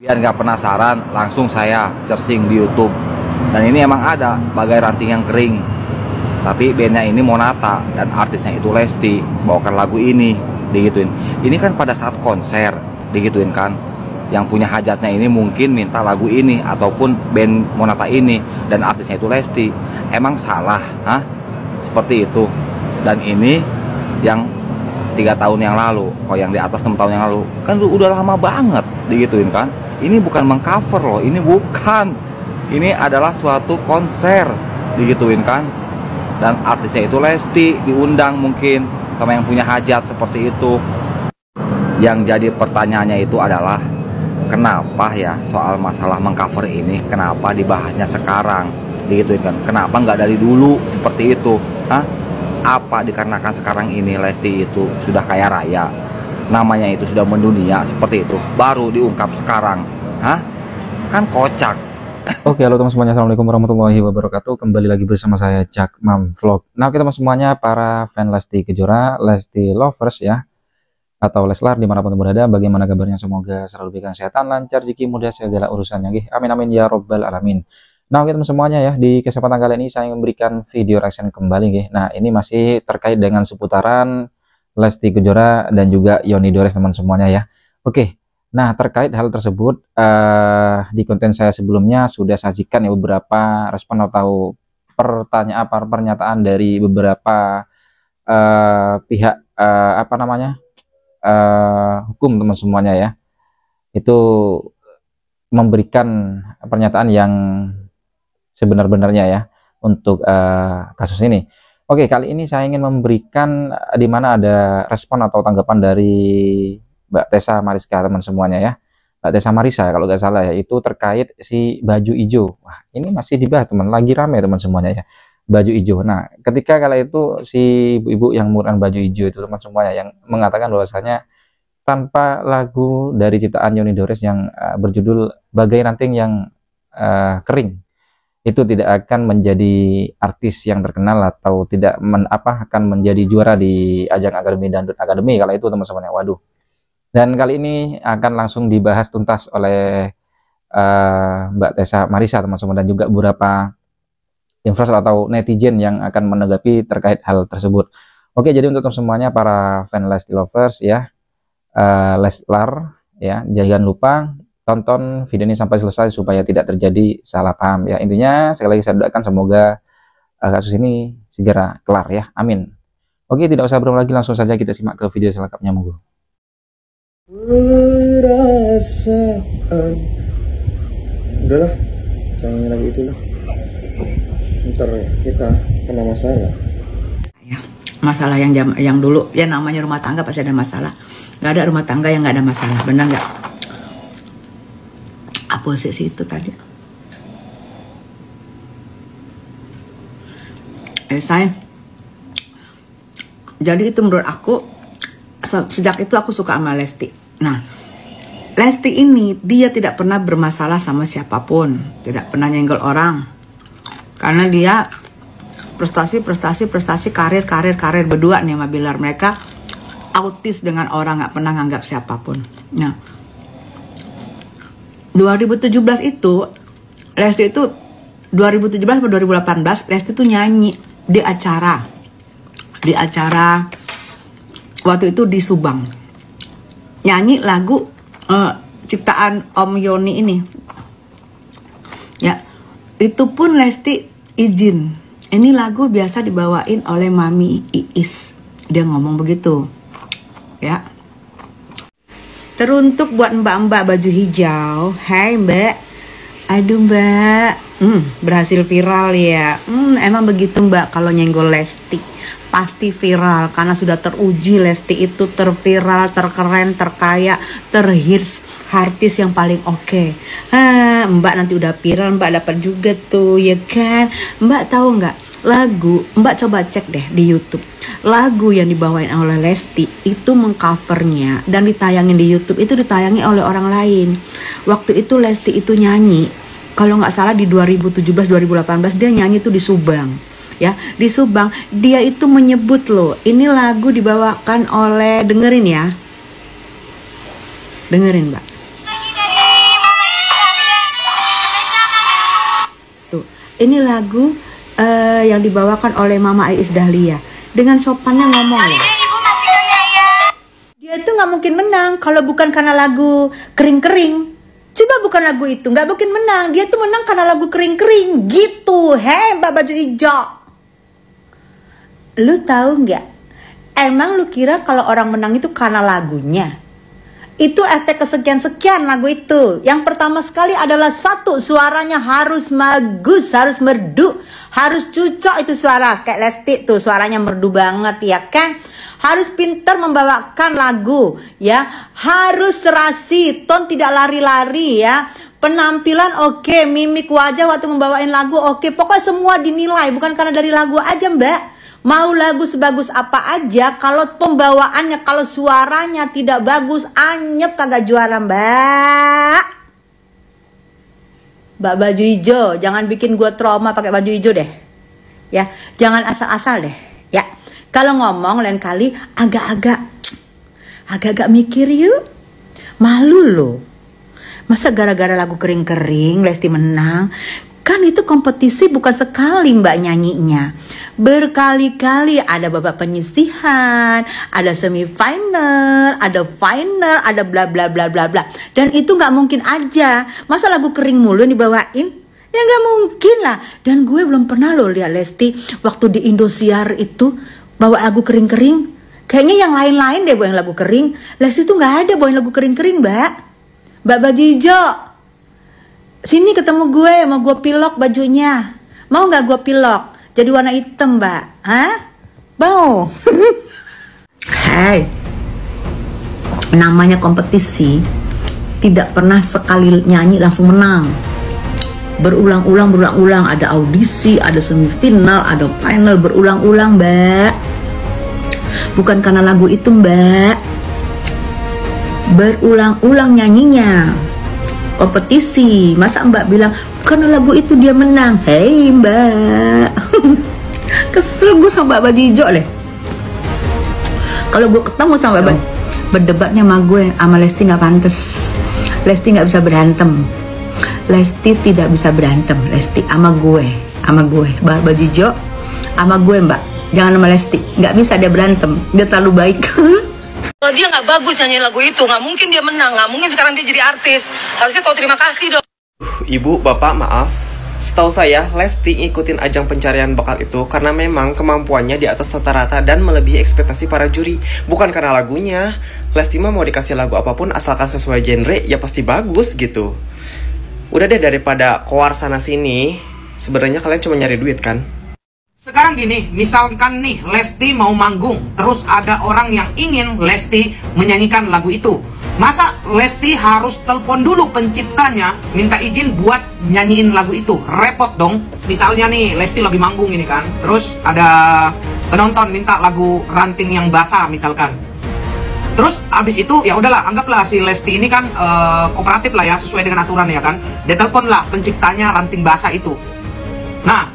Biar nggak penasaran, langsung saya searching di YouTube. Dan ini emang ada Bagai Ranting Yang Kering. Tapi bandnya ini Monata dan artisnya itu Lesti, bawakan lagu ini, digituin. Ini kan pada saat konser, digituin kan. Yang punya hajatnya ini mungkin minta lagu ini ataupun band Monata ini dan artisnya itu Lesti. Emang salah, hah? Seperti itu. Dan ini yang 3 tahun yang lalu, kalau yang di atas 6 tahun yang lalu, kan udah lama banget, digituin kan. Ini bukan mengcover loh, ini bukan. Ini adalah suatu konser, digituin kan. Dan artisnya itu Lesti, diundang mungkin sama yang punya hajat seperti itu. Yang jadi pertanyaannya itu adalah, kenapa ya soal masalah mengcover ini, kenapa dibahasnya sekarang, digituin kan. Kenapa nggak dari dulu seperti itu, hah? Apa dikarenakan sekarang ini Lesti itu sudah kaya raya, namanya itu sudah mendunia seperti itu, baru diungkap sekarang, hah? Kan kocak. Oke, halo teman semuanya, assalamualaikum warahmatullahi wabarakatuh. Kembali lagi bersama saya Cak Mam Vlog. Nah, oke teman semuanya, para fan Lesti Kejora, Lesti lovers ya, atau Leslar dimanapun berada, bagaimana kabarnya? Semoga selalu diberikan kesehatan, lancar, rezeki, mudah segala urusannya. Amin amin ya robbal alamin. Nah, oke teman semuanya ya, di kesempatan kali ini saya memberikan video reaction kembali. Nah, ini masih terkait dengan seputaran Lesti Kejora dan juga Yoni Dores teman semuanya ya. Oke. Nah, terkait hal tersebut, di konten saya sebelumnya sudah sajikan ya beberapa respon atau pernyataan dari beberapa pihak hukum teman semuanya ya. Itu memberikan pernyataan yang sebenar-benarnya ya untuk kasus ini. Oke, kali ini saya ingin memberikan di mana ada respon atau tanggapan dari Mbak Tessa Mariska teman semuanya ya. Mbak Tessa Marisa kalau nggak salah ya, itu terkait si baju hijau. Wah, ini masih dibahas teman, lagi rame teman semuanya ya. Baju hijau. Nah, ketika kala itu si ibu-ibu yang menggunakan baju hijau itu teman semuanya yang mengatakan bahwasanya tanpa lagu dari ciptaan Yoni Dores yang berjudul Bagai Ranting Yang Kering, itu tidak akan menjadi artis yang terkenal atau tidak akan menjadi juara di ajang Akademi Dangdut Akademi kala itu teman semuanya. Waduh. Dan kali ini akan langsung dibahas tuntas oleh Mbak Tessa Marisa teman-teman, dan juga beberapa influencer atau netizen yang akan menanggapi terkait hal tersebut. Oke, jadi untuk semuanya para fan Lesti lovers ya, Leslar ya, jangan lupa tonton video ini sampai selesai supaya tidak terjadi salah paham ya. Intinya sekali lagi saya doakan semoga kasus ini segera kelar ya, amin. Oke, tidak usah berlama lagi, langsung saja kita simak ke video selengkapnya, monggo. Perasaan udahlah, jangan lagi itu lah, ntar kita kena masalah ya. Masalah yang dulu ya, namanya rumah tangga pasti ada masalah. Nggak ada rumah tangga yang nggak ada masalah, benar nggak? Apa sih itu tadi? Saya jadi itu menurut aku, sejak itu aku suka sama Lesti. Nah, Lesti ini dia tidak pernah bermasalah sama siapapun, tidak pernah nyenggol orang, karena dia prestasi karir berdua nih sama Bilar. Mereka autis dengan orang, nggak pernah nganggap siapapun. Nah, 2017 itu Lesti itu 2017 atau 2018 Lesti tuh nyanyi di acara waktu itu di Subang, nyanyi lagu ciptaan Om Yoni ini ya. Itu pun Lesti izin, ini lagu biasa dibawain oleh Mami Iis, dia ngomong begitu ya. Teruntuk buat mbak-mbak baju hijau, hai mbak, aduh mbak, berhasil viral ya. Emang begitu mbak, kalau nyenggol Lesti pasti viral, karena sudah teruji Lesti itu terviral, terkeren, terkaya, terhits, artis yang paling oke. Mbak nanti udah viral, mbak dapat juga tuh ya kan. Mbak tahu nggak, lagu, mbak coba cek deh di YouTube, lagu yang dibawain oleh Lesti itu mengcovernya dan ditayangin di YouTube itu ditayangi oleh orang lain. Waktu itu Lesti itu nyanyi, kalau nggak salah di 2017-2018 dia nyanyi tuh di Subang ya. Di Subang dia itu menyebut loh, ini lagu dibawakan oleh, dengerin ya, dengerin mbak. ini lagu yang dibawakan oleh Mama Iis Dahlia. Dengan sopannya ngomong ya. Dia tuh nggak mungkin menang kalau bukan karena lagu kering-kering. Coba bukan lagu itu, nggak mungkin menang. Dia tuh menang karena lagu kering-kering gitu. Hei Mbak Baju Hijau. Lu tahu nggak? Emang lu kira kalau orang menang itu karena lagunya? Itu efek kesekian-sekian lagu itu. Yang pertama sekali adalah satu, suaranya harus bagus, harus merdu, harus cucok itu suara. Kayak Lesti tuh suaranya merdu banget ya kan? Harus pintar membawakan lagu ya, harus serasi, ton tidak lari-lari ya. Penampilan oke, mimik wajah waktu membawain lagu oke. Pokoknya semua dinilai, bukan karena dari lagu aja Mbak. Mau lagu sebagus apa aja, kalau pembawaannya, kalau suaranya tidak bagus, anyep kagak juara Mbak. Mbak Baju Hijau, jangan bikin gue trauma pakai baju hijau deh. Ya, jangan asal-asal deh. Ya, kalau ngomong lain kali agak-agak mikir yuk. Malu loh. Masa gara-gara lagu kering-kering Lesti menang? Kan itu kompetisi bukan sekali Mbak nyanyinya. Berkali-kali ada babak penyisihan, ada semifinal, ada final, ada bla bla bla bla bla. Dan itu nggak mungkin aja. Masa lagu kering mulu yang dibawain? Ya nggak mungkin lah. Dan gue belum pernah loh lihat Lesti waktu di Indosiar itu bawa lagu kering-kering. Kayaknya yang lain-lain deh bawain lagu kering. Lesti tuh nggak ada bawain lagu kering-kering Mbak. Mbak Baju Hijau, sini ketemu gue, mau gue pilok bajunya. Mau nggak gue pilok? Jadi warna hitam Mbak. Hah? Mau? Hai. Namanya kompetisi. Tidak pernah sekali nyanyi langsung menang. Berulang-ulang. Ada audisi, ada semifinal, ada final. Berulang-ulang Mbak. Bukan karena lagu itu Mbak. Berulang-ulang nyanyinya. Kompetisi, masa Mbak bilang karena lagu itu dia menang? Hei Mbak. Kesel gue sama Mbak Baju Hijau deh. Kalau gue ketemu sama Mbak berdebatnya sama gue, sama Lesti nggak pantas. Lesti nggak bisa berantem. Lesti tidak bisa berantem. Lesti sama gue Mbak Baju Hijau sama gue Mbak, jangan sama Lesti, nggak bisa dia berantem, dia terlalu baik. Kalau dia nggak bagus nyanyi lagu itu, nggak mungkin dia menang, nggak mungkin sekarang dia jadi artis. Harusnya tahu terima kasih dong. Ibu, Bapak, maaf. Setahu saya, Lesti ngikutin ajang pencarian bakat itu karena memang kemampuannya di atas rata-rata dan melebihi ekspektasi para juri. Bukan karena lagunya. Lesti mah mau dikasih lagu apapun asalkan sesuai genre, ya pasti bagus gitu. Udah deh, daripada koar sana-sini, sebenarnya kalian cuma nyari duit kan? Sekarang gini, misalkan nih Lesti mau manggung, terus ada orang yang ingin Lesti menyanyikan lagu itu. Masa Lesti harus telepon dulu penciptanya, minta izin buat nyanyiin lagu itu? Repot dong. Misalnya nih Lesti lagi manggung ini kan, terus ada penonton minta lagu Ranting yang Basah misalkan. Terus abis itu ya udahlah, anggaplah si Lesti ini kan kooperatif lah ya, sesuai dengan aturan ya kan. Dia telepon lah penciptanya Ranting Basah itu. Nah,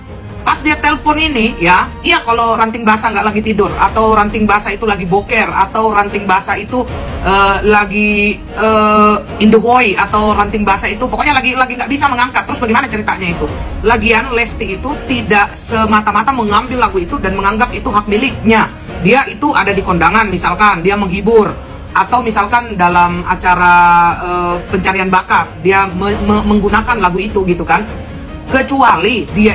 pas dia telepon ini ya, iya kalau Ranting Basah nggak lagi tidur, atau Ranting Basah itu lagi boker, atau Ranting Basah itu lagi in the way, atau Ranting Basah itu pokoknya lagi nggak bisa mengangkat. Terus bagaimana ceritanya itu? Lagian Lesti itu tidak semata-mata mengambil lagu itu dan menganggap itu hak miliknya. Dia itu ada di kondangan misalkan, dia menghibur, atau misalkan dalam acara pencarian bakat dia menggunakan lagu itu gitu kan. Kecuali dia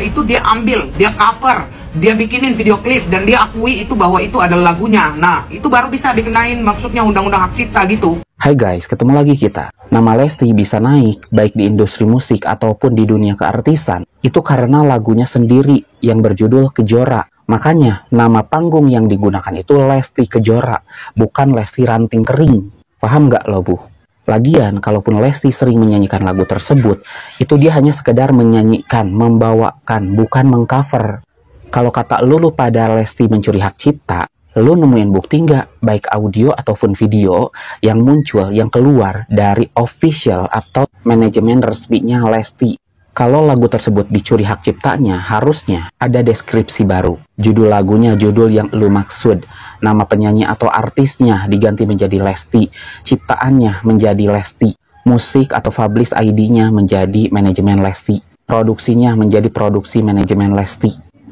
ambil, dia cover, dia bikinin video klip dan dia akui itu bahwa itu adalah lagunya. Nah, itu baru bisa dikenain maksudnya undang-undang hak cipta gitu. Hai guys, ketemu lagi kita. Nama Lesti bisa naik baik di industri musik ataupun di dunia keartisan itu karena lagunya sendiri yang berjudul Kejora. Makanya nama panggung yang digunakan itu Lesti Kejora, bukan Lesti Ranting Kering. Paham nggak lo Bu? Lagian, kalaupun Lesti sering menyanyikan lagu tersebut, itu dia hanya sekedar menyanyikan, membawakan, bukan mengcover. Kalau kata lu pada Lesti mencuri hak cipta, lu nemuin bukti nggak, baik audio ataupun video yang muncul, yang keluar dari official atau manajemen resminya Lesti? Kalau lagu tersebut dicuri hak ciptanya, harusnya ada deskripsi baru. Judul lagunya judul yang lu maksud. Nama penyanyi atau artisnya diganti menjadi Lesti. Ciptaannya menjadi Lesti. Musik atau publish ID-nya menjadi manajemen Lesti. produksinya menjadi produksi manajemen Lesti.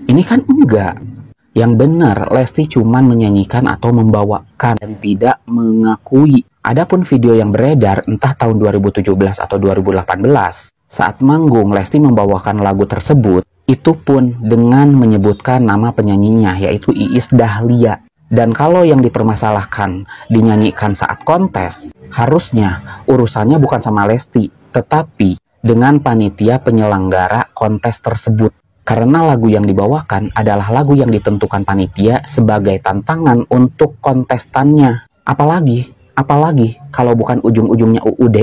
Ini kan enggak. Yang benar, Lesti cuman menyanyikan atau membawakan dan tidak mengakui. Adapun video yang beredar entah tahun 2017 atau 2018, saat manggung Lesti membawakan lagu tersebut, itu pun dengan menyebutkan nama penyanyinya yaitu Iis Dahlia. Dan kalau yang dipermasalahkan dinyanyikan saat kontes, harusnya urusannya bukan sama Lesti, tetapi dengan panitia penyelenggara kontes tersebut. Karena lagu yang dibawakan adalah lagu yang ditentukan panitia sebagai tantangan untuk kontestannya. Apalagi kalau bukan ujung-ujungnya UUD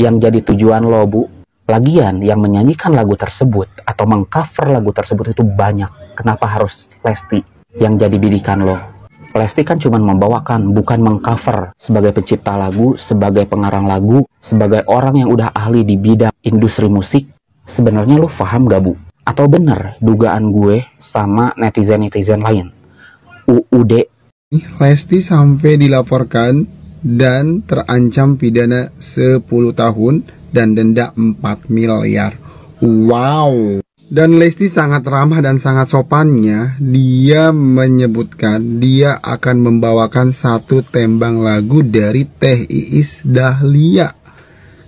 yang jadi tujuan lo, Bu. Lagian yang menyanyikan lagu tersebut atau mengcover lagu tersebut itu banyak. Kenapa harus Lesti yang jadi bidikan lo? Lesti kan cuma membawakan, bukan mengcover. Sebagai pencipta lagu, sebagai pengarang lagu, sebagai orang yang udah ahli di bidang industri musik, sebenarnya lo paham gak, Bu? Atau bener dugaan gue sama netizen-netizen lain? UUD. Lesti sampai dilaporkan dan terancam pidana 10 tahun dan denda 4 miliar. Wow. Dan Lesti sangat ramah dan sangat sopannya, dia menyebutkan dia akan membawakan satu tembang lagu dari Teh Iis Dahlia.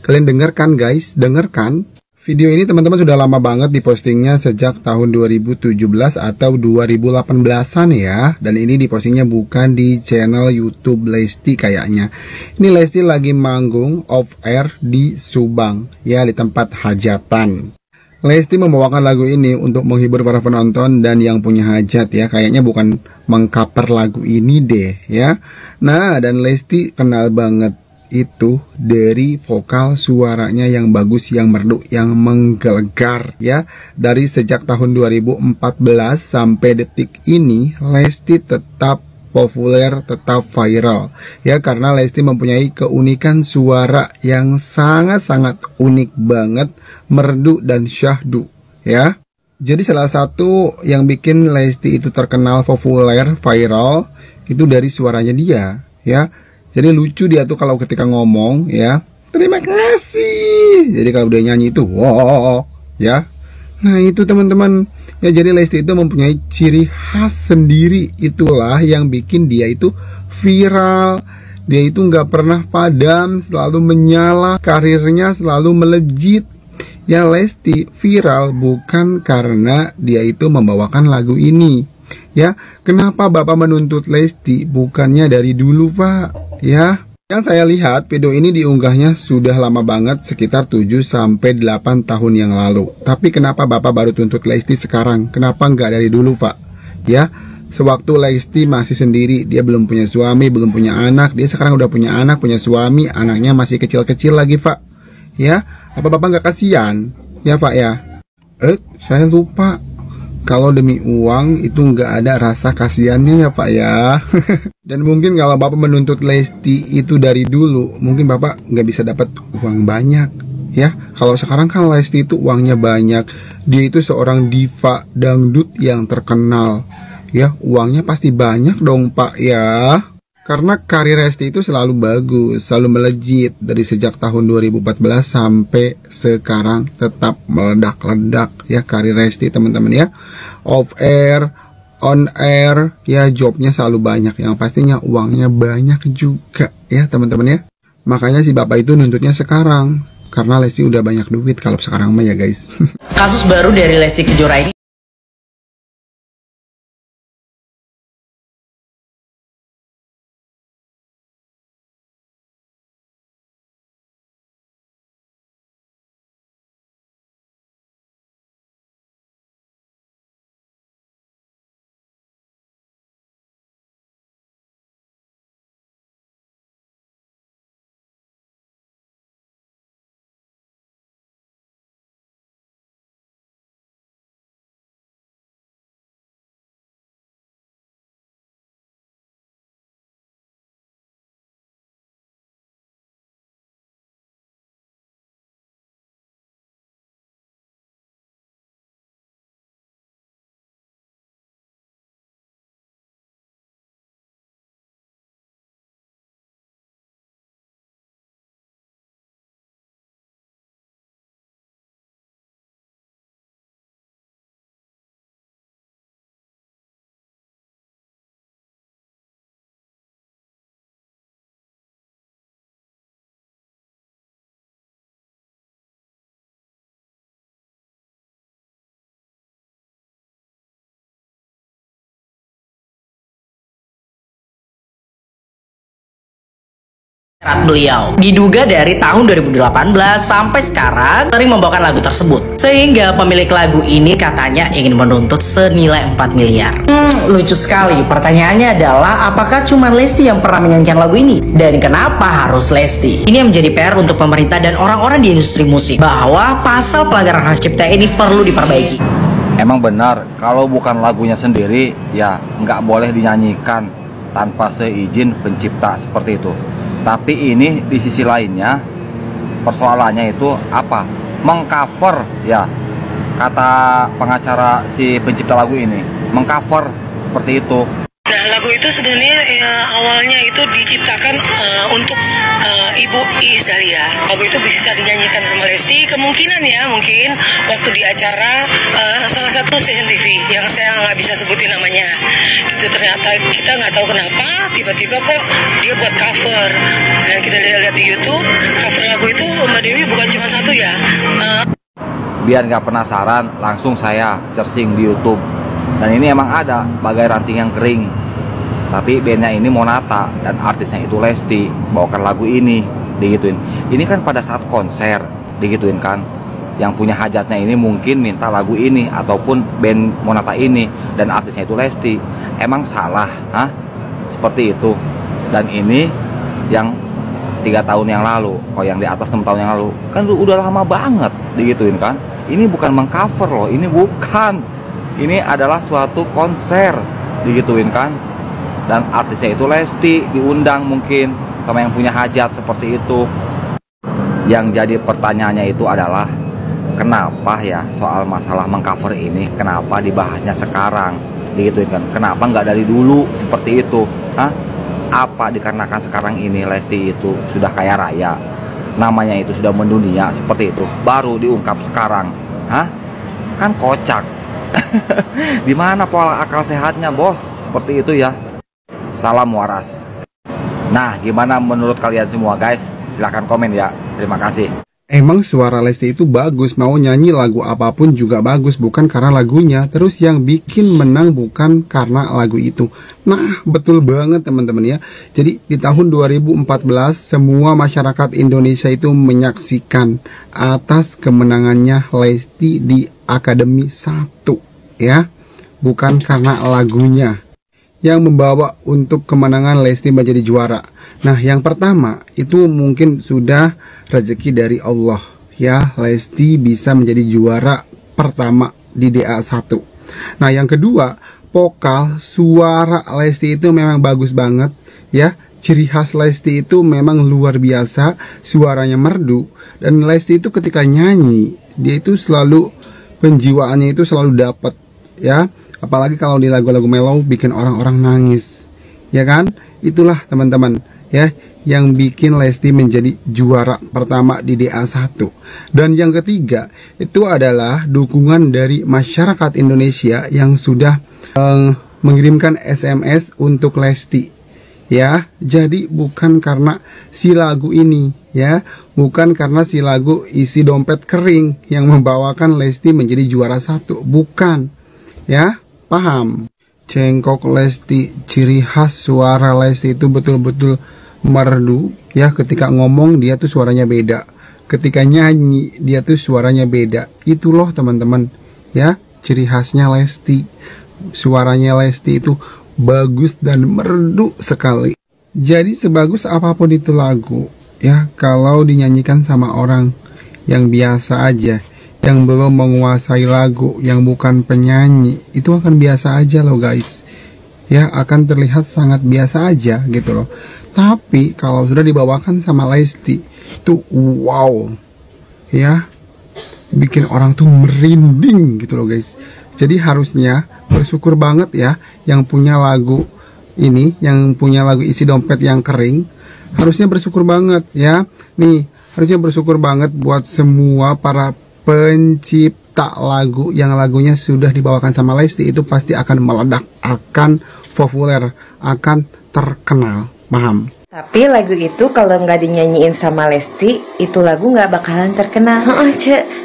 Kalian dengarkan guys, dengarkan. Video ini teman-teman sudah lama banget dipostingnya sejak tahun 2017 atau 2018an ya. Dan ini dipostingnya bukan di channel YouTube Lesti kayaknya. Ini Lesti lagi manggung off air di Subang ya, di tempat hajatan. Lesti membawakan lagu ini untuk menghibur para penonton dan yang punya hajat ya. Kayaknya bukan mengcover lagu ini deh ya. Nah, dan Lesti kenal banget itu dari vokal suaranya yang bagus, yang merdu, yang menggelegar ya. Dari sejak tahun 2014 sampai detik ini Lesti tetap populer, tetap viral ya, karena Lesti mempunyai keunikan suara yang sangat-sangat unik banget, merdu dan syahdu ya. Jadi salah satu yang bikin Lesti itu terkenal, populer, viral itu dari suaranya dia ya. Jadi lucu dia tuh kalau ketika ngomong ya, terima kasih. Jadi kalau dia nyanyi itu wow ya. Nah itu teman-teman ya, jadi Lesti itu mempunyai ciri khas sendiri. Itulah yang bikin dia itu viral. Dia itu nggak pernah padam, selalu menyala, karirnya selalu melejit. Ya, Lesti viral bukan karena dia itu membawakan lagu ini ya. Kenapa Bapak menuntut Lesti? Bukannya dari dulu Pak ya. Yang saya lihat video ini diunggahnya sudah lama banget, sekitar 7-8 tahun yang lalu. Tapi kenapa Bapak baru tuntut Lesti sekarang? Kenapa nggak dari dulu Pak ya? Sewaktu Lesti masih sendiri, dia belum punya suami, belum punya anak. Dia sekarang udah punya anak, punya suami, anaknya masih kecil-kecil lagi Pak ya. Apa Bapak nggak kasihan ya Pak ya? Saya lupa, kalau demi uang itu nggak ada rasa kasihannya ya Pak ya. Dan mungkin kalau Bapak menuntut Lesti itu dari dulu, mungkin Bapak nggak bisa dapat uang banyak ya. Kalau sekarang kan Lesti itu uangnya banyak. Dia itu seorang diva dangdut yang terkenal ya. Uangnya pasti banyak dong Pak ya. Karena karir Lesti itu selalu bagus, selalu melejit. Dari sejak tahun 2014 sampai sekarang tetap meledak-ledak ya karir Lesti teman-teman ya. Off air, on air ya, jobnya selalu banyak. Yang pastinya uangnya banyak juga ya teman-teman ya. Makanya si Bapak itu nuntutnya sekarang, karena Lesti udah banyak duit kalau sekarang mah ya guys. Kasus baru dari Lesti Kejora ini Beliau diduga dari tahun 2018 sampai sekarang sering membawakan lagu tersebut, sehingga pemilik lagu ini katanya ingin menuntut senilai 4 miliar. Lucu sekali. Pertanyaannya adalah, apakah cuma Lesti yang pernah menyanyikan lagu ini? Dan kenapa harus Lesti? Ini yang menjadi PR untuk pemerintah dan orang-orang di industri musik, bahwa pasal pelanggaran hak cipta ini perlu diperbaiki. Emang benar, kalau bukan lagunya sendiri, ya nggak boleh dinyanyikan tanpa seizin pencipta seperti itu. Tapi ini di sisi lainnya, persoalannya itu apa? Mengcover, ya, kata pengacara si pencipta lagu ini, mengcover seperti itu. Nah, lagu itu sebenarnya awalnya itu diciptakan untuk Ibu Iis Dahlia. Lagu itu bisa dinyanyikan sama Lesti, kemungkinan ya, mungkin waktu di acara salah satu stasiun TV yang saya nggak bisa sebutin namanya. Itu ternyata kita nggak tahu kenapa tiba-tiba kok dia buat cover. Dan kita lihat di YouTube, cover lagu itu Mbak Dewi bukan cuma satu ya. Biar nggak penasaran, langsung saya searching di YouTube. Dan ini emang ada bagai ranting yang kering. Tapi bandnya ini Monata dan artisnya itu Lesti, bawakan lagu ini, digituin. Ini kan pada saat konser, digituin kan. Yang punya hajatnya ini mungkin minta lagu ini ataupun band Monata ini dan artisnya itu Lesti. Emang salah, hah? Seperti itu. Dan ini yang 3 tahun yang lalu, kalau yang di atas 6 tahun yang lalu, kan udah lama banget, digituin kan. Ini bukan mengcover loh, ini bukan. Ini adalah suatu konser, digituin kan. Dan artisnya itu Lesti, diundang mungkin sama yang punya hajat seperti itu. Yang jadi pertanyaannya itu adalah, kenapa ya soal masalah mengcover ini, kenapa dibahasnya sekarang, digituin kan. Kenapa nggak dari dulu seperti itu, hah? Apa dikarenakan sekarang ini Lesti itu sudah kaya raya, namanya itu sudah mendunia seperti itu, baru diungkap sekarang, hah? Kan kocak. Di mana pola akal sehatnya, bos? Seperti itu ya. Salam waras. Nah, gimana menurut kalian semua, guys? Silahkan komen ya. Terima kasih. Emang suara Lesti itu bagus, mau nyanyi lagu apapun juga bagus, bukan karena lagunya. Terus yang bikin menang bukan karena lagu itu. Nah, betul banget teman-teman ya. Jadi di tahun 2014 semua masyarakat Indonesia itu menyaksikan atas kemenangannya Lesti di Akademi 1 ya. Bukan karena lagunya yang membawa untuk kemenangan Lesti menjadi juara. Nah, yang pertama itu mungkin sudah rezeki dari Allah ya, Lesti bisa menjadi juara pertama di DA1. Nah, yang kedua, vokal suara Lesti itu memang bagus banget ya. Ciri khas Lesti itu memang luar biasa, suaranya merdu, dan Lesti itu ketika nyanyi dia itu selalu penjiwaannya itu selalu dapat ya. Apalagi kalau di lagu-lagu mellow bikin orang-orang nangis, ya kan? Itulah teman-teman ya yang bikin Lesti menjadi juara pertama di DA1. Dan yang ketiga itu adalah dukungan dari masyarakat Indonesia yang sudah mengirimkan SMS untuk Lesti ya. Jadi bukan karena si lagu ini ya, bukan karena si lagu Isi Dompet Kering yang membawakan Lesti menjadi juara 1, bukan ya. Paham? Cengkok Lesti, ciri khas suara Lesti itu betul-betul merdu ya. Ketika ngomong dia tuh suaranya beda, ketika nyanyi dia tuh suaranya beda. Itu loh teman-teman ya, ciri khasnya Lesti. Suaranya Lesti itu bagus dan merdu sekali. Jadi sebagus apapun itu lagu ya, kalau dinyanyikan sama orang yang biasa aja, yang belum menguasai lagu, yang bukan penyanyi, itu akan biasa aja loh guys ya, akan terlihat sangat biasa aja gitu loh. Tapi kalau sudah dibawakan sama Lesti itu wow ya, bikin orang tuh merinding gitu loh guys. Jadi harusnya bersyukur banget ya yang punya lagu ini, yang punya lagu Isi Dompet yang Kering, harusnya bersyukur banget ya. Nih, harusnya bersyukur banget buat semua para pencipta lagu yang lagunya sudah dibawakan sama Lesti, itu pasti akan meledak, akan populer, akan terkenal. Paham? Tapi lagu itu kalau nggak dinyanyiin sama Lesti, itu lagu nggak bakalan terkenal.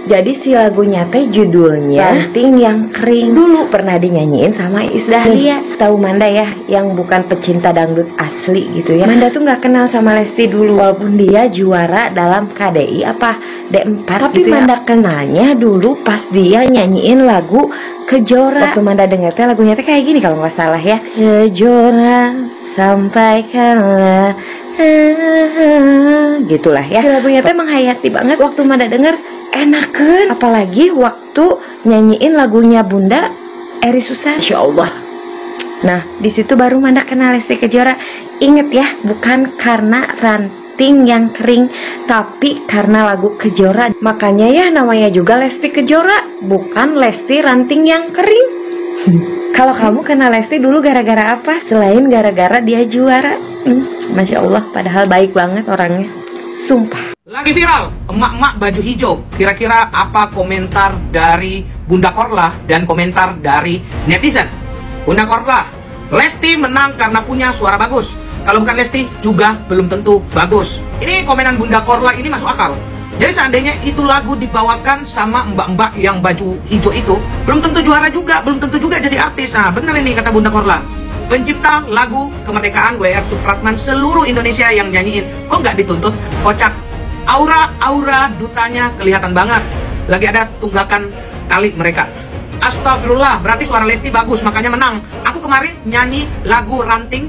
Jadi si lagunya teh judulnya Ranting Yang Kering. Dulu pernah dinyanyiin sama Iis Dahlia. Setahu Manda ya, yang bukan pecinta dangdut asli gitu ya. Manda tuh nggak kenal sama Lesti dulu, walaupun dia juara dalam KDI apa D4. Tapi gitu Manda kenalnya dulu pas dia nyanyiin lagu Kejora. Waktu Manda denger teh lagunya teh kayak gini kalau nggak salah ya. Kejora sampaikanlah gitulah ya. Si lagunya tuh emang hayati banget. Waktu Manda denger enakan, apalagi waktu nyanyiin lagunya Bunda Eri Susan. Insya Allah. Nah di situ baru Manda kenal Lesti Kejora. Ingat ya, bukan karena Ranting Yang Kering, tapi karena lagu Kejora. Makanya ya namanya juga Lesti Kejora, bukan Lesti Ranting Yang Kering. Kalau kamu kenal Lesti dulu gara-gara apa? Selain gara-gara dia juara. Masya Allah, padahal baik banget orangnya. Sumpah. Lagi viral, emak-emak baju hijau. Kira-kira apa komentar dari Bunda Korla dan komentar dari netizen? Bunda Korla, Lesti menang karena punya suara bagus. Kalau bukan Lesti juga belum tentu bagus. Ini komenan Bunda Korla ini masuk akal. Jadi seandainya itu lagu dibawakan sama mbak-mbak yang baju hijau itu, belum tentu juara juga, belum tentu juga jadi artis. Nah bener ini kata Bunda Korla. Pencipta lagu kemerdekaan W.R. Supratman seluruh Indonesia yang nyanyiin, kok nggak dituntut? Kocak. Aura dutanya kelihatan banget. Lagi ada tunggakan kali mereka. Astagfirullah, berarti suara Lesti bagus, makanya menang. Aku kemarin nyanyi lagu Ranting,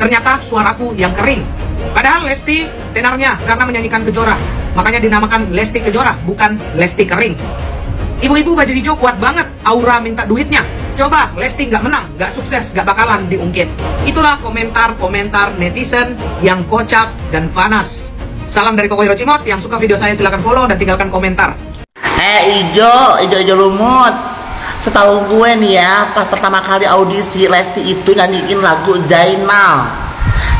ternyata suaraku yang kering. Padahal Lesti tenarnya karena menyanyikan Kejora, makanya dinamakan Lesti Kejora, bukan Lesti Kering. Ibu-ibu baju hijau kuat banget, aura minta duitnya. Coba Lesti nggak menang, nggak sukses, nggak bakalan diungkit. Itulah komentar-komentar netizen yang kocak dan panas. Salam dari Koko Hirocimot. Yang suka video saya silahkan follow dan tinggalkan komentar. Ijo lumut. Setahu gue nih ya, pas pertama kali audisi Lesti itu nyanyiin lagu Zainal.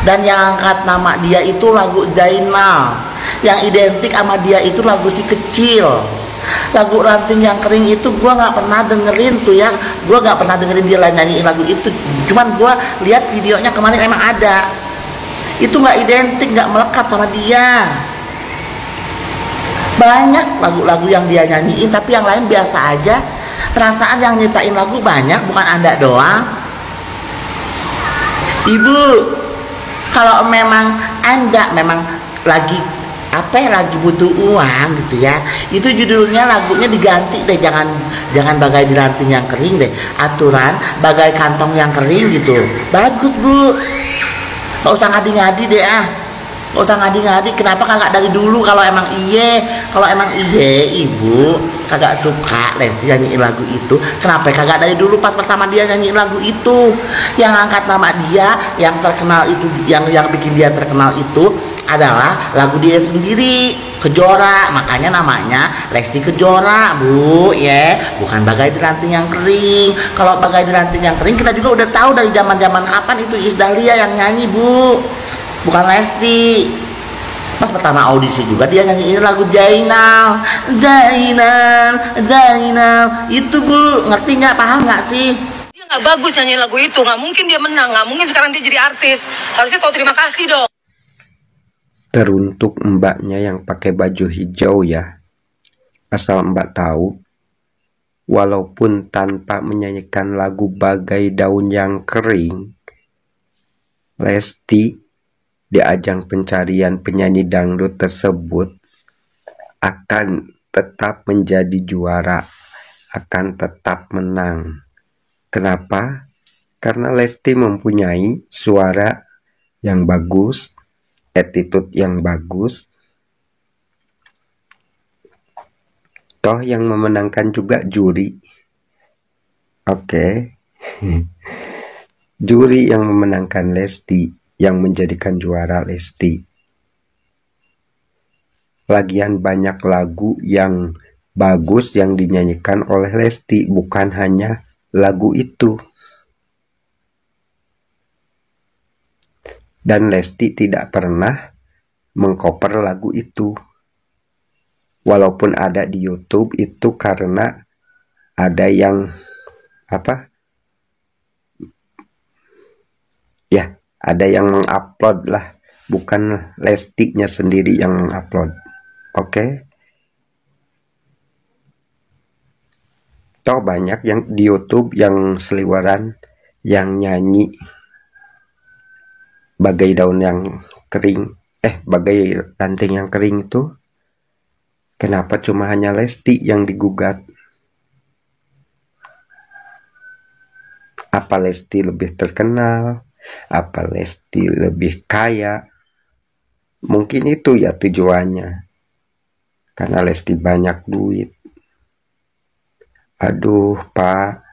Dan yang angkat nama dia itu lagu Zainal. Yang identik sama dia itu lagu Si Kecil. Lagu Ranting Yang Kering itu gue nggak pernah dengerin tuh ya. Gue nggak pernah dengerin dia nyanyiin lagu itu. Cuman gue lihat videonya kemarin emang ada. Itu nggak identik, nggak melekat sama dia. Banyak lagu-lagu yang dia nyanyiin, tapi yang lain biasa aja. Perasaan yang nyiptain lagu banyak, bukan Anda doang. Ibu, kalau memang Anda memang lagi lagi butuh uang gitu ya, itu judulnya lagunya diganti deh, jangan bagai di ranting yang kering deh, aturan bagai kantong yang kering gitu. Bagus Bu, nggak usah ngadi-ngadi deh nggak usah ngadi-ngadi. Kenapa kagak dari dulu? Kalau emang ibu kagak suka Lesti nyanyiin lagu itu, kenapa kagak dari dulu pas pertama dia nyanyiin lagu itu? Yang angkat nama dia, yang terkenal itu, yang bikin dia terkenal itu adalah lagu dia sendiri, Kejora. Makanya namanya Lesti Kejora Bu ya, bukan Bagai di Ranting Yang Kering. Kalau Bagai di Ranting Yang Kering kita juga udah tahu dari zaman kapan itu Iis Dahlia yang nyanyi Bu, bukan Lesti. Pas pertama audisi juga dia nyanyiin lagu Zainal itu Bu, ngerti nggak, paham nggak sih? Dia nggak bagus nyanyiin lagu itu, nggak mungkin dia menang, nggak mungkin sekarang dia jadi artis. Harusnya tahu terima kasih dong. Teruntuk mbaknya yang pakai baju hijau ya, asal mbak tahu, walaupun tanpa menyanyikan lagu Bagai Daun Yang Kering, Lesti di ajang pencarian penyanyi dangdut tersebut akan tetap menjadi juara, akan tetap menang. Kenapa? Karena Lesti mempunyai suara yang bagus, attitude yang bagus. Toh yang memenangkan juga juri. Oke. Juri yang memenangkan Lesti, yang menjadikan juara Lesti. Lagian banyak lagu yang bagus yang dinyanyikan oleh Lesti, bukan hanya lagu itu. Dan Lesti tidak pernah mengcover lagu itu. Walaupun ada di YouTube itu karena ada yang ada yang mengupload lah bukan Lestinya sendiri yang upload. Oke? Toh banyak yang di YouTube yang seliweran, yang nyanyi bagai daun yang kering, bagai ranting yang kering itu. Kenapa cuma hanya Lesti yang digugat? Apa Lesti lebih terkenal? Apa Lesti lebih kaya? Mungkin itu ya tujuannya. Karena Lesti banyak duit. Aduh Pak,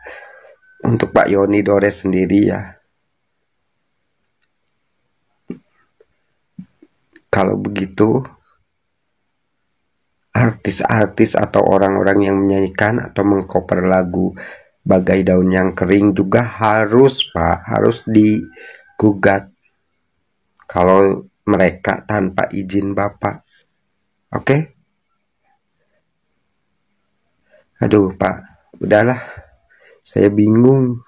untuk Pak Yoni Dores sendiri ya, kalau begitu artis-artis atau orang-orang yang menyanyikan atau mengcover lagu bagai daun yang kering juga harus Pak, harus digugat kalau mereka tanpa izin Bapak. Oke? Aduh Pak, udahlah, saya bingung.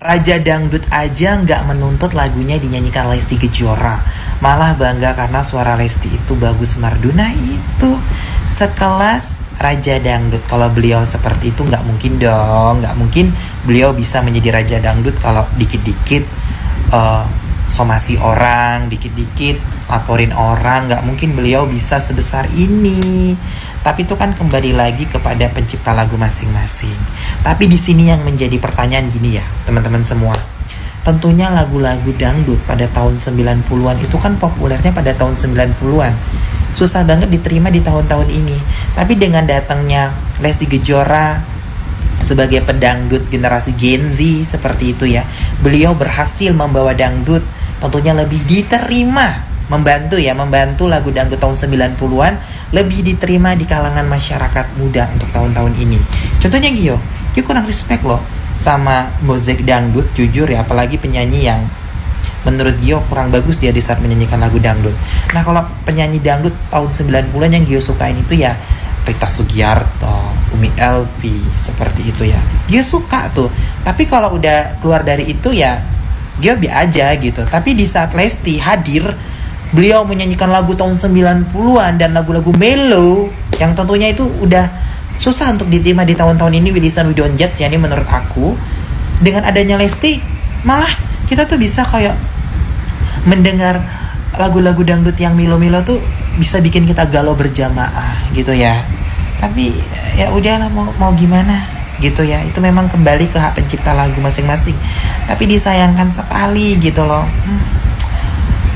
Raja Dangdut aja nggak menuntut lagunya dinyanyikan Lesti Kejora, malah bangga karena suara Lesti itu bagus merdu. Nah itu sekelas Raja Dangdut. Kalau beliau seperti itu nggak mungkin dong, nggak mungkin beliau bisa menjadi Raja Dangdut kalau dikit-dikit somasi orang, dikit-dikit laporin orang. Nggak mungkin beliau bisa sebesar ini. Tapi itu kan kembali lagi kepada pencipta lagu masing-masing. Tapi di sini yang menjadi pertanyaan gini ya, teman-teman semua. Tentunya lagu-lagu dangdut pada tahun 90-an itu kan populernya pada tahun 90-an. Susah banget diterima di tahun-tahun ini. Tapi dengan datangnya Lesti Kejora sebagai pedangdut generasi Gen Z seperti itu ya, beliau berhasil membawa dangdut tentunya lebih diterima. Membantu lagu dangdut tahun 90-an lebih diterima di kalangan masyarakat muda untuk tahun-tahun ini. Contohnya Gio kurang respect loh sama musik dangdut, jujur ya, apalagi penyanyi yang menurut Gio kurang bagus dia di saat menyanyikan lagu dangdut. Nah kalau penyanyi dangdut tahun 90-an yang Gio sukain itu ya Rita Sugiarto, Umi LP, seperti itu ya. Gio suka tuh. Tapi kalau udah keluar dari itu ya Gio biasa aja gitu. Tapi di saat Lesti hadir, beliau menyanyikan lagu tahun 90-an dan lagu-lagu mellow yang tentunya itu udah susah untuk diterima di tahun-tahun ini. We Listen We Don't Judge ya, ini menurut aku. Dengan adanya Lesti, malah kita tuh bisa kayak mendengar lagu-lagu dangdut yang milo-milo tuh bisa bikin kita galau berjamaah gitu ya. Tapi ya udahlah, mau gimana gitu ya. Itu memang kembali ke hak pencipta lagu masing-masing. Tapi disayangkan sekali gitu loh.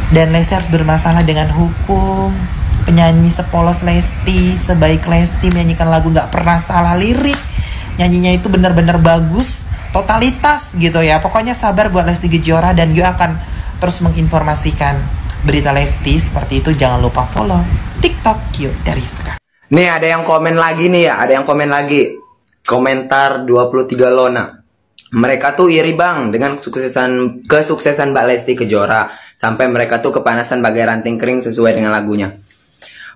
Dan Lesti harus bermasalah dengan hukum. Penyanyi sepolos Lesti, sebaik Lesti menyanyikan lagu gak pernah salah lirik, nyanyinya itu benar-benar bagus, totalitas gitu ya. Pokoknya sabar buat Lesti Kejora, dan gue akan terus menginformasikan berita Lesti seperti itu. Jangan lupa follow TikTok Q dari sekarang. Nih ada yang komen lagi nih ya, ada yang komen lagi. Komentar 23 Lona. Mereka tuh iri bang dengan kesuksesan Mbak Lesti Kejora, sampai mereka tuh kepanasan bagai ranting kering sesuai dengan lagunya.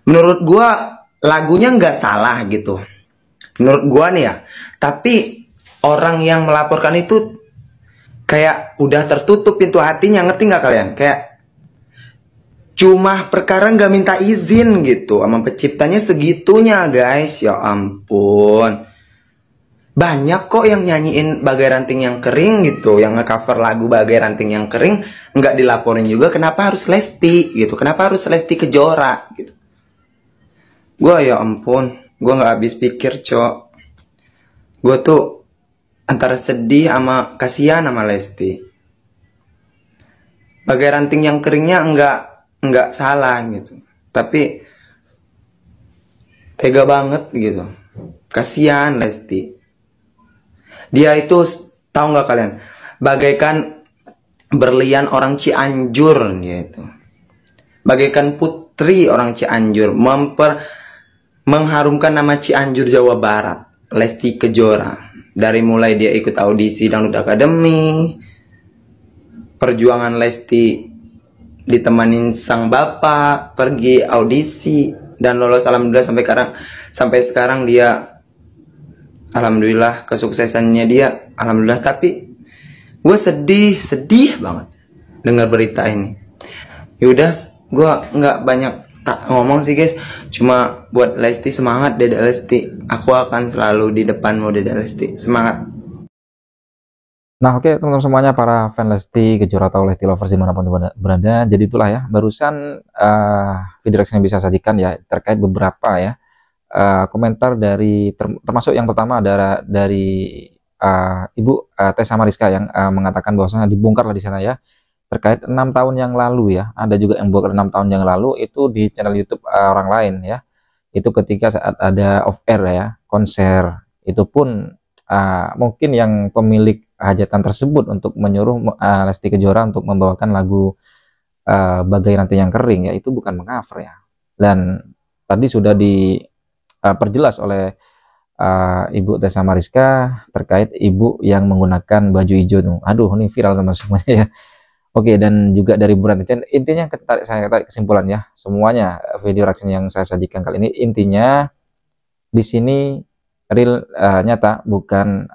Menurut gua lagunya nggak salah gitu, menurut gua nih ya. Tapi orang yang melaporkan itu kayak udah tertutup pintu hatinya, ngerti nggak kalian? Kayak cuma perkara nggak minta izin gitu sama penciptanya segitunya guys. Ya ampun. Banyak kok yang nyanyiin bagai ranting yang kering gitu, yang nge-cover lagu bagai ranting yang kering, nggak dilaporin juga. Kenapa harus Lesti gitu? Kenapa harus Lesti Kejora gitu? Gue ya ampun, gue nggak habis pikir cok. Gue tuh antara sedih sama kasihan sama Lesti. Bagai ranting yang keringnya nggak salah gitu, tapi tega banget gitu. Kasihan Lesti. Dia itu, tahu nggak kalian, bagaikan berlian orang Cianjur dia itu. Bagaikan putri orang Cianjur, mengharumkan nama Cianjur Jawa Barat. Lesti Kejora. Dari mulai dia ikut audisi Dangdut Academy, perjuangan Lesti ditemanin sang bapak, pergi audisi dan lolos alhamdulillah sampai sekarang dia. Alhamdulillah kesuksesannya dia, alhamdulillah. Tapi gue sedih banget dengar berita ini. Yaudah, Gua nggak banyak tak ngomong sih guys, cuma buat Lesti semangat, Dede Lesti. Aku akan selalu di depanmu Dede Lesti, semangat. Nah oke teman-teman semuanya, para fan Lesti Kejora atau Lesti lovers dimanapun berada, jadi itulah ya barusan video reaction yang bisa sajikan ya terkait beberapa ya komentar dari termasuk yang pertama dari Ibu Tessa Mariska yang mengatakan bahwasanya dibongkar lah di sana ya terkait 6 tahun yang lalu ya. Ada juga yang bongkar 6 tahun yang lalu itu di channel YouTube orang lain ya. Itu ketika saat ada off air ya, konser. Itu pun mungkin yang pemilik hajatan tersebut untuk menyuruh Lesti Kejora untuk membawakan lagu Bagai Ranting yang Kering ya, itu bukan mencover ya. Dan tadi sudah diperjelas oleh Ibu Tessa Mariska terkait ibu yang menggunakan baju hijau. Aduh, ini viral teman semuanya ya. Oke, dan juga dari Buranti Channel, intinya saya tarik kesimpulan ya, semuanya video reaction yang saya sajikan kali ini intinya di sini real nyata, bukan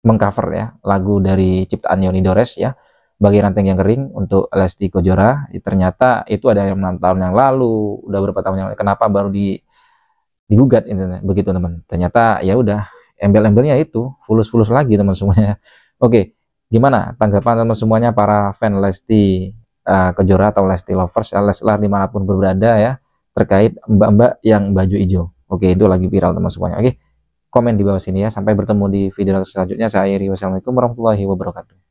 mengcover ya lagu dari ciptaan Yoni Dores ya, Bagai Ranting yang Kering untuk Lesti Kejora. Ternyata itu ada yang 6 tahun yang lalu, udah berapa tahun yang lalu, kenapa baru digugat ini begitu teman. Ternyata ya udah embel-embelnya itu fulus lagi teman semuanya. Oke. Gimana tanggapan teman semuanya para fan Lesti Kejora atau Lesti lovers Leslar dimanapun berada ya terkait mbak-mbak yang baju hijau. Oke, itu lagi viral teman semuanya. Oke, komen di bawah sini ya. Sampai bertemu di video selanjutnya. Saya Iri, wassalamualaikum warahmatullahi wabarakatuh.